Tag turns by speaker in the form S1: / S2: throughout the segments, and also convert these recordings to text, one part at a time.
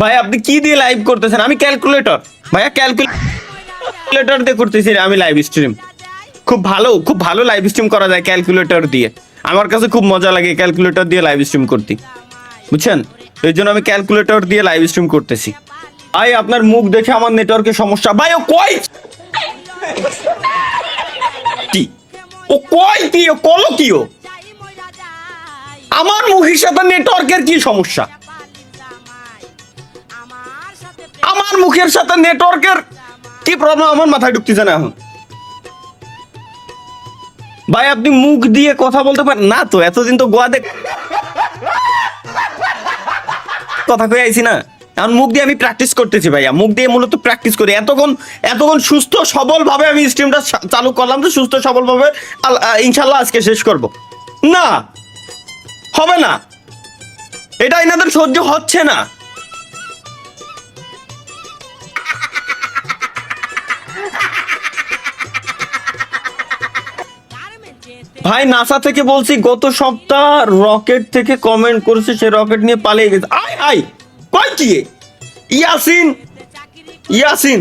S1: ভাই আপনি কি দিয়ে লাইভ করতেছেন? আমি ক্যালকুলেটর ভাইয়া, ক্যালকুলেটর দিয়ে করতেছি আমি লাইভ স্ট্রিম। খুব ভালো লাইভ স্ট্রিম করা যায় ক্যালকুলেটর দিয়ে। আমার কাছে খুব মজা লাগে ক্যালকুলেটর দিয়ে লাইভ স্ট্রিম করতে, বুঝছেন? এই জন্য আমি ক্যালকুলেটর দিয়ে লাইভ স্ট্রিম করতেছি। ভাই আপনার মুখ দেখে আমার নেটওয়ার্কের সমস্যা। ভাই ও কই কি, ও কই কি, ও কলো কি, ও আমার মুখের সাথে নেটওয়ার্কের কি সমস্যা? আমার মুখের সাথে নেটওয়ার্কের কি প্রবলেম আমার মাথায় ঢুকতেছে না এখন। ভাই আপনি মুখ দিয়ে কথা বলতে পারেন না তো? এতদিন তো গোয়াতে কথা কয়ে আইছি না, এখন মুখ দিয়ে আমি প্র্যাকটিস করতেছি ভাইয়া, মুখ দিয়ে মূলত প্র্যাকটিস করি। এতক্ষণ সুস্থ সবল ভাবে আমি স্ট্রিমটা চালু করলাম, তো সুস্থ সবল ভাবে ইনশাল্লাহ আজকে শেষ করব। না হবে না, এটা এনাদের সহ্য হচ্ছে না। ভাই নাসা থেকে বলছি, গত সপ্তাহ রকেট থেকে কমেন্ট করেছে, সে রকেট নিয়ে পালিয়ে গেছে। আয় আয় কয় কি ইয়াসিন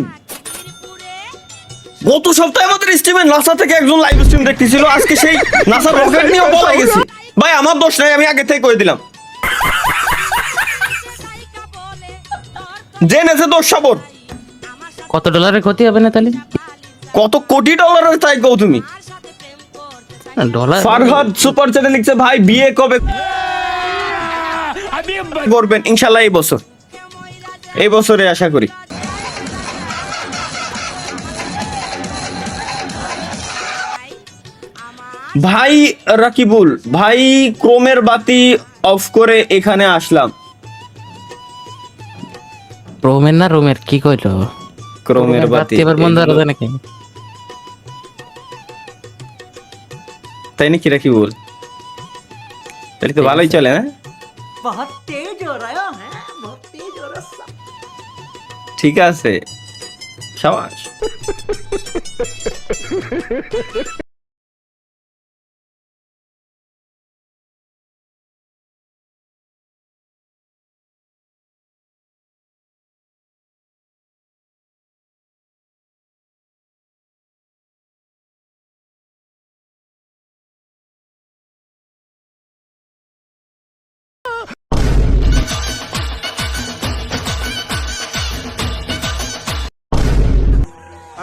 S1: গত সপ্তাহে আমাদের স্ট্রিমে নাসা থেকে একজন লাইভ স্ট্রিম দেখতেছিল, আজকে সেই নাসা রকেট নিয়ে পালিয়ে গেছে। ভাই আমার দোষ নাই, আমি আগে থেকে কই দিলাম, জেনেছে দোষ সবর।
S2: কত ডলারের ক্ষতি হবে না তাহলে?
S1: কত কোটি ডলারের তাই কও তুমি?
S2: ডলার।
S1: ফারহাদ সুপার চ্যাটে লিখছে, ভাই বিয়ে কবে করবেন? ইনশাআল্লাহ এই বছরে আশা করি। ভাই রাকিবুল ভাই, ক্রোমের বাতি অফ করে এখানে আসলাম।
S2: ক্রোমের না রোমের কি কইলো?
S1: ক্রোমের বাতি
S2: এবার বন্ধ করা যায় নাকি?
S1: তাই নাকি রাকিবুল? তাহলে তো ভালোই চলে না? ঠিক আছে, সাবাস।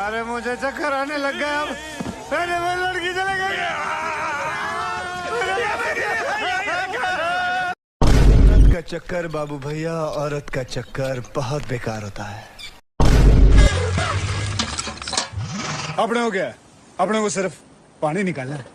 S3: अरे मुझे चक्कर आने लग गया अब। अरे मैं लड़की चले गई। औरत का चक्कर बाबू भैया, औरत का चक्कर बहुत बेकार होता है। अपने हो गया, अपने को सिर्फ पानी निकालना है।